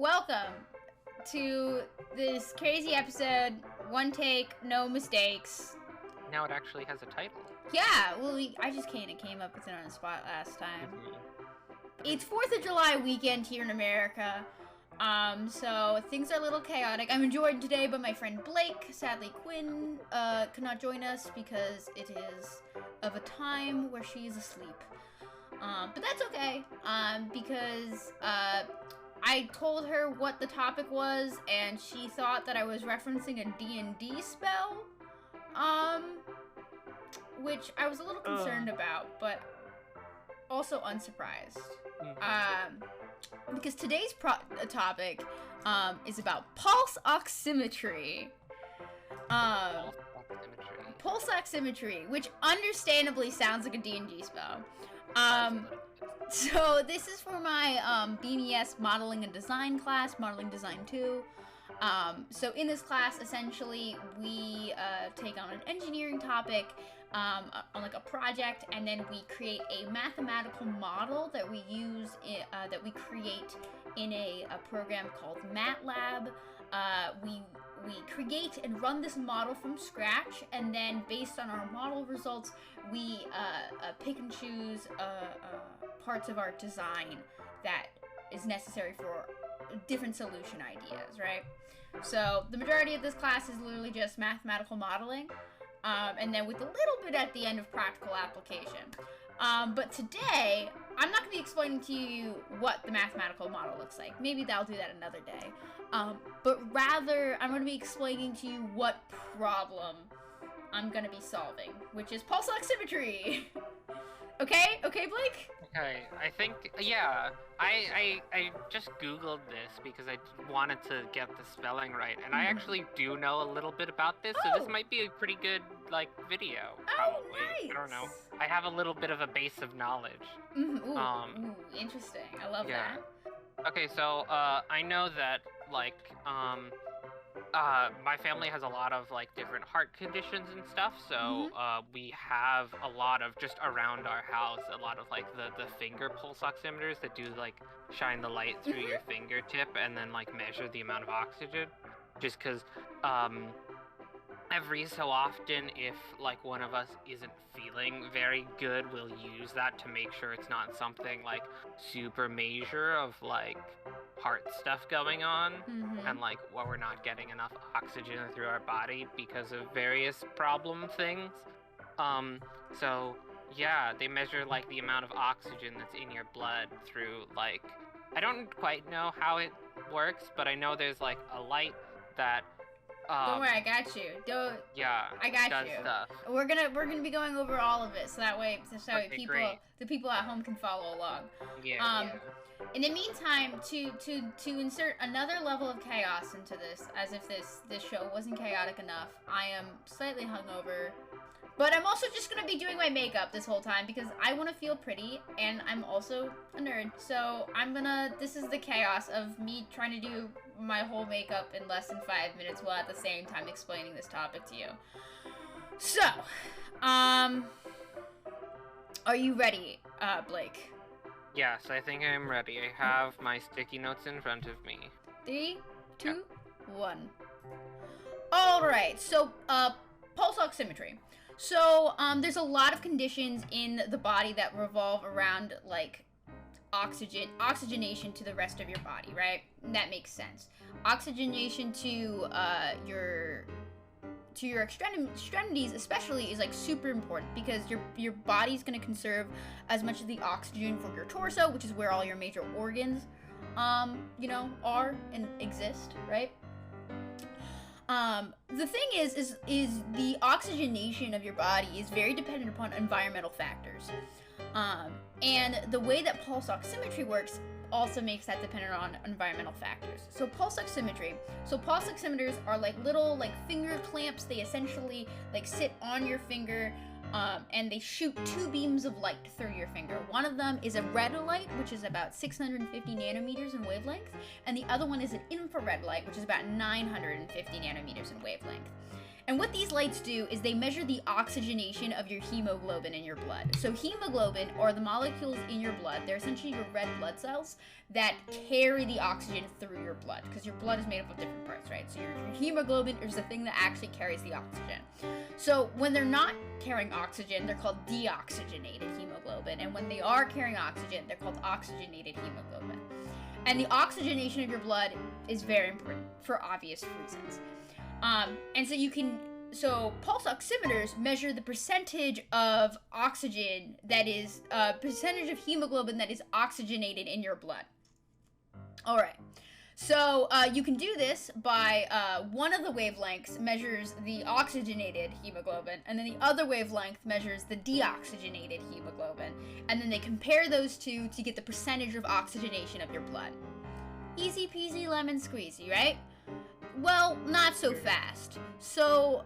welcome to this crazy episode. One take, no mistakes. Now it actually has a title. Yeah, well, I just came up with it on the spot last time. It's 4th of July weekend here in America, so things are a little chaotic. I'm joined today by my friend Blake. Sadly, Quinn could not join us because it is of a time where she is asleep. But that's okay, because I told her what the topic was, and she thought that I was referencing a D&D spell, which I was a little concerned about, but also unsurprised. Because today's topic is about pulse oximetry. Pulse oximetry, which understandably sounds like a D&D spell. So this is for my BMES modeling and design class, modeling design 2. So in this class, essentially, we take on an engineering topic on like a project, and then we create a mathematical model that we use that we create in a program called MacLeod. We create and run this model from scratch, and then based on our model results, we pick and choose parts of our design that is necessary for different solution ideas, right? So the majority of this class is literally just mathematical modeling, and then with a little bit at the end of practical application. But today, I'm not going to be explaining to you what the mathematical model looks like. Maybe I'll do that another day. But rather, I'm going to be explaining to you what problem I'm going to be solving, which is pulse oximetry. Okay? Okay, Blake? Okay, I think, yeah, I just Googled this because I wanted to get the spelling right, and I actually do know a little bit about this, so this might be a pretty good, like, video, probably. Nice. I don't know. I have a little bit of a base of knowledge. Ooh, interesting. I love that. Okay, so, I know that, like, my family has a lot of, like, different heart conditions and stuff, so, we have a lot of, just around our house, a lot of, like, the finger pulse oximeters that do, like, shine the light through your fingertip and then, like, measure the amount of oxygen. Just because, every so often, if, like, one of us isn't feeling very good, we'll use that to make sure it's not something, like, super major of, like, heart stuff going on, and, like, well, we're not getting enough oxygen through our body because of various problem things. So, yeah, they measure, like, the amount of oxygen that's in your blood through, like, I don't quite know how it works, but I know there's, like, a light that don't worry, I got you. I got you. Stuff. We're gonna be going over all of it, so that way, Great. the people at home can follow along. Yeah. In the meantime, to insert another level of chaos into this, as if this show wasn't chaotic enough, I am slightly hungover. But I'm also just gonna be doing my makeup this whole time because I want to feel pretty, and I'm also a nerd. So this is the chaos of me trying to do my whole makeup in less than 5 minutes while at the same time explaining this topic to you. So, are you ready, Blake? Yes, I think I'm ready. I have my sticky notes in front of me. 3, 2, 1. Alright, so, pulse oximetry. So, there's a lot of conditions in the body that revolve around, like, oxygenation to the rest of your body, right? That makes sense. Oxygenation to your extremities especially is like super important because your body's going to conserve as much of the oxygen from your torso, which is where all your major organs are and exist, right? The thing is the oxygenation of your body is very dependent upon environmental factors. And the way that pulse oximetry works also makes that dependent on environmental factors. So pulse oximeters are like little like finger clamps. They essentially like sit on your finger, and they shoot 2 beams of light through your finger. One of them is a red light, which is about 650 nanometers in wavelength, and the other one is an infrared light, which is about 950 nanometers in wavelength. And what these lights do is they measure the oxygenation of your hemoglobin in your blood. So hemoglobin are the molecules in your blood. They're essentially your red blood cells that carry the oxygen through your blood, because your blood is made up of different parts, right? So your hemoglobin is the thing that actually carries the oxygen. So when they're not carrying oxygen, they're called deoxygenated hemoglobin. And when they are carrying oxygen, they're called oxygenated hemoglobin. And the oxygenation of your blood is very important for obvious reasons. And so pulse oximeters measure the percentage of oxygen that is, percentage of hemoglobin that is oxygenated in your blood. All right. So you can do this by one of the wavelengths measures the oxygenated hemoglobin, and then the other wavelength measures the deoxygenated hemoglobin, and then they compare those two to get the percentage of oxygenation of your blood. Easy peasy lemon squeezy, right? Well, not so fast. So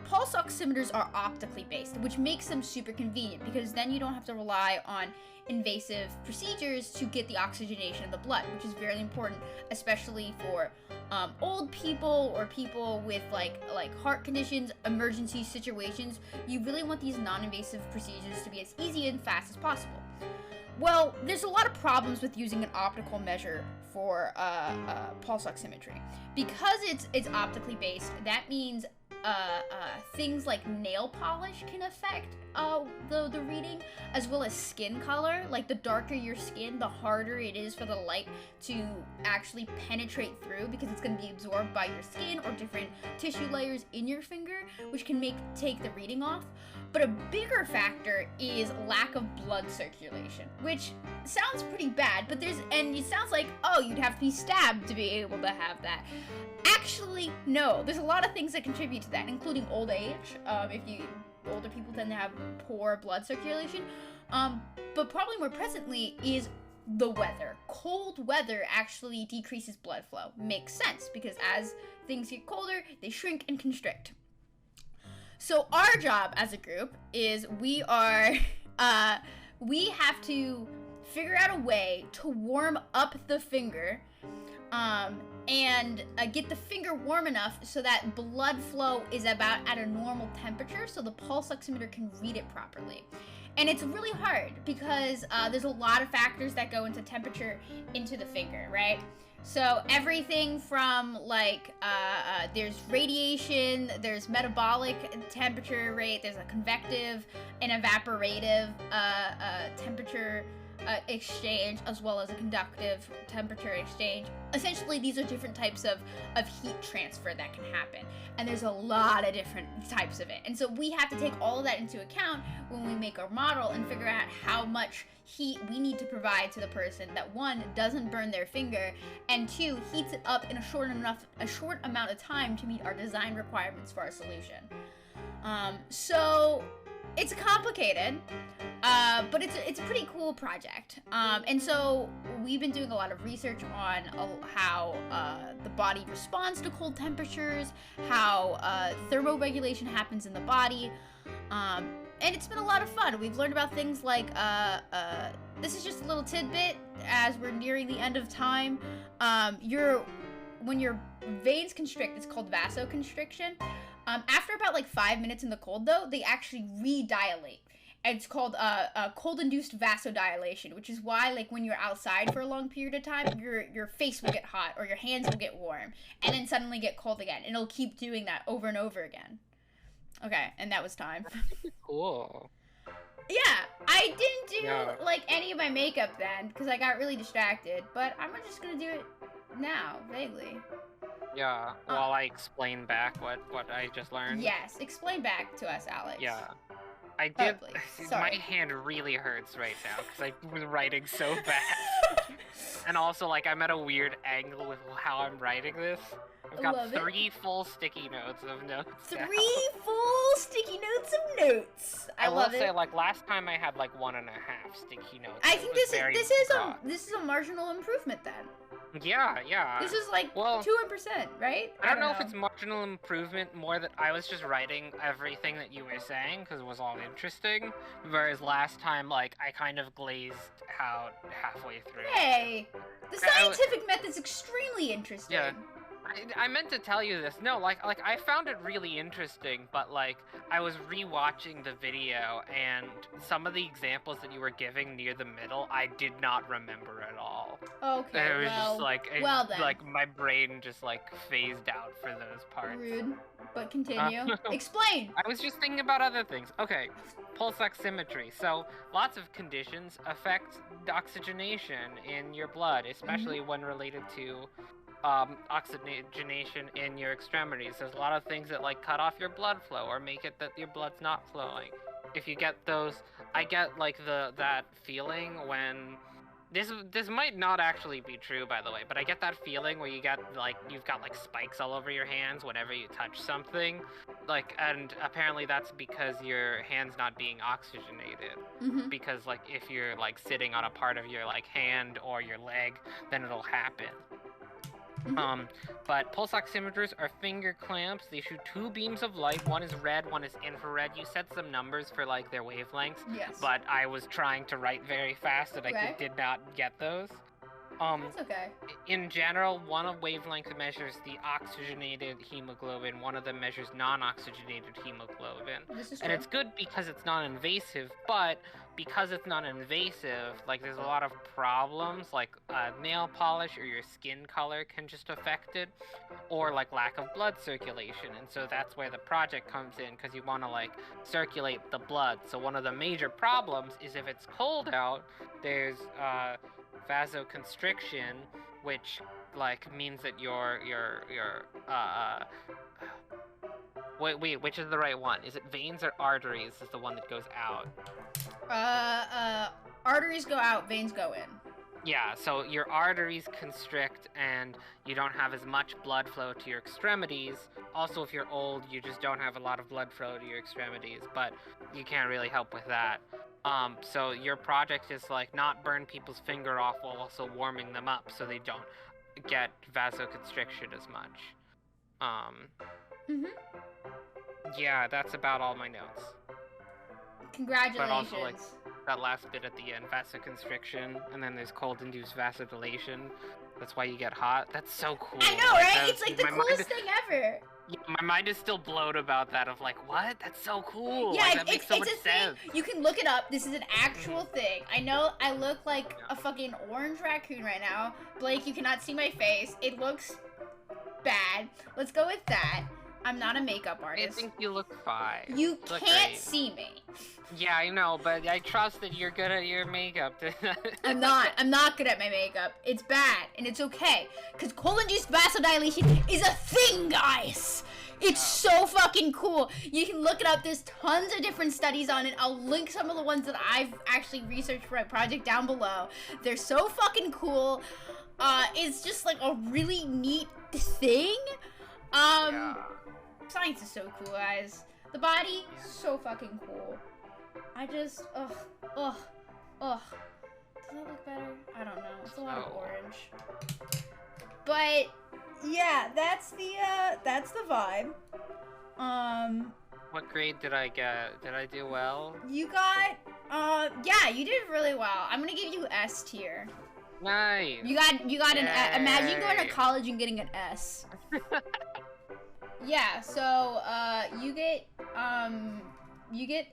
pulse oximeters are optically based, which makes them super convenient, because then you don't have to rely on invasive procedures to get the oxygenation of the blood, which is very important, especially for old people or people with like heart conditions, emergency situations. You really want these non-invasive procedures to be as easy and fast as possible. Well, there's a lot of problems with using an optical measure for pulse oximetry. Because it's optically based, that means things like nail polish can affect the reading, as well as skin color. Like, the darker your skin, the harder it is for the light to actually penetrate through, because it's going to be absorbed by your skin or different tissue layers in your finger, which can take the reading off. But a bigger factor is lack of blood circulation, which sounds pretty bad, but and it sounds like, oh, you'd have to be stabbed to be able to have that. Actually, no. There's a lot of things that contribute to that, including old age. Older people tend to have poor blood circulation. But probably more presently is the weather. Cold weather actually decreases blood flow. Makes sense, because as things get colder, they shrink and constrict. So our job as a group is we have to figure out a way to warm up the finger, and get the finger warm enough so that blood flow is about at a normal temperature, so the pulse oximeter can read it properly. And it's really hard because there's a lot of factors that go into temperature into the finger, right? So everything from there's radiation, there's metabolic temperature rate, there's a convective and evaporative temperature exchange, as well as a conductive temperature exchange. Essentially, these are different types of heat transfer that can happen, and there's a lot of different types of it. And so we have to take all of that into account when we make our model and figure out how much heat we need to provide to the person that, one, doesn't burn their finger, and two, heats it up in a short amount of time to meet our design requirements for our solution. So it's complicated, but it's a pretty cool project. And so we've been doing a lot of research on how the body responds to cold temperatures, how thermoregulation happens in the body, and it's been a lot of fun. We've learned about things like, this is just a little tidbit as we're nearing the end of time. When your veins constrict, it's called vasoconstriction. After about 5 minutes in the cold, though, they actually redilate. And it's called cold-induced vasodilation, which is why, when you're outside for a long period of time, your face will get hot or your hands will get warm and then suddenly get cold again. And it'll keep doing that over and over again. Okay, and that was time. Cool. Yeah, I didn't do, any of my makeup then, because I got really distracted. But I'm just going to do it now, vaguely. Yeah, while I explain back what I just learned. Yes, explain back to us, Alex. Yeah. I did. My hand really hurts right now because I was writing so fast. And also, I'm at a weird angle with how I'm writing this. I've got 3 full sticky notes of notes. 3 full sticky notes of notes. I love it. I will say, last time I had 1.5 sticky notes. I think this is a marginal improvement then. Yeah. This is 2%, right? I don't know if it's marginal improvement, more that I was just writing everything that you were saying because it was all interesting, whereas last time, I kind of glazed out halfway through. Hey, the scientific method's extremely interesting. Yeah. I meant to tell you this. No, like I found it really interesting, but like I was rewatching the video and some of the examples that you were giving near the middle, I did not remember at all. Okay, It was well, just like well then. like my brain just like phased out for those parts. Rude, but continue. Explain! I was just thinking about other things. Okay, pulse oximetry. So lots of conditions affect the oxygenation in your blood, especially when related to oxygenation in your extremities. There's a lot of things that like cut off your blood flow or make it that your blood's not flowing. If you get those, I get like that feeling when this might not actually be true, by the way, but I get that feeling where you get like you've got like spikes all over your hands whenever you touch something, like, and apparently that's because your hand's not being oxygenated. Because like if you're like sitting on a part of your like hand or your leg, then it'll happen. But pulse oximeters are finger clamps. They shoot 2 beams of light. One is red, one is infrared. You set some numbers for like their wavelengths. Yes. But I was trying to write very fast and I did not get those. That's okay. In general, one of wavelength measures the oxygenated hemoglobin, one of them measures non-oxygenated hemoglobin. This is and true. it's good because it's non-invasive, but because it's non-invasive, like there's a lot of problems, like nail polish or your skin color can just affect it, or like lack of blood circulation. And so that's where the project comes in, because you want to like circulate the blood. So one of the major problems is if it's cold out, there's vasoconstriction, which like means that your wait, which is the right one? Is it veins or arteries is the one that goes out? Arteries go out, veins go in. Yeah, so your arteries constrict and you don't have as much blood flow to your extremities. Also, if you're old, you just don't have a lot of blood flow to your extremities, but you can't really help with that. So your project is like not burn people's finger off while also warming them up so they don't get vasoconstriction as much. Yeah, that's about all my notes. Congratulations. But also, like, that last bit at the end, vasoconstriction, and then there's cold-induced vasodilation. That's why you get hot. That's so cool. I know, right? It's like the coolest thing ever. Yeah, my mind is still blown about that, of like, what? That's so cool. Yeah, like, that makes so much sense. Thing. You can look it up. This is an actual thing. I know I look like a fucking orange raccoon right now. Blake, you cannot see my face. It looks bad. Let's go with that. I'm not a makeup artist. I think you look fine. You can't see me. Yeah, I know, but I trust that you're good at your makeup. I'm not good at my makeup. It's bad, and it's okay. Because cold-induced vasodilation is a thing, guys! It's so fucking cool. You can look it up. There's tons of different studies on it. I'll link some of the ones that I've actually researched for my project down below. They're so fucking cool. It's just like a really neat thing. Science is so cool, guys. The body, so fucking cool. I just, ugh. Does that look better? I don't know. It's a lot of orange. But yeah, that's the vibe. What grade did I get? Did I do well? You got, yeah, you did really well. I'm gonna give you S tier. Nice. You got an S. Imagine going to college and getting an S. Yeah, so you get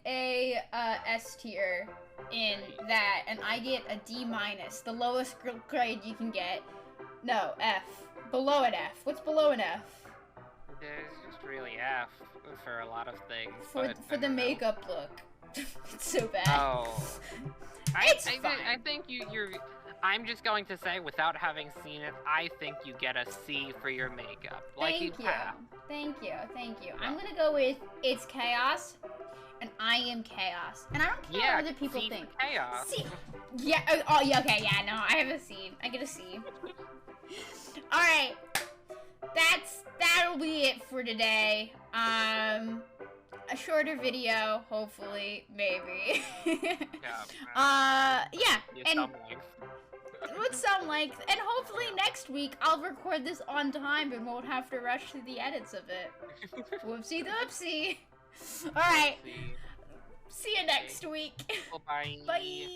a S tier in that, and I get a D minus, the lowest grade you can get. No, F. Below an F. What's below an F? There's just really F for a lot of things. For the makeup look. It's so bad. Oh. It's fine. I think you're. I'm just going to say, without having seen it, I think you get a C for your makeup. Thank you. Yeah. I'm gonna go with it's chaos, and I am chaos, and I don't care what other people C think. Chaos. C. Yeah. Oh, yeah. Okay. Yeah. No, I have a C. I get a C. All right. That'll be it for today. A shorter video, hopefully, maybe. Yeah. And with some length, and hopefully next week I'll record this on time and won't have to rush through the edits of it. Whoopsie doopsie. All right. See you next week. Bye. Bye.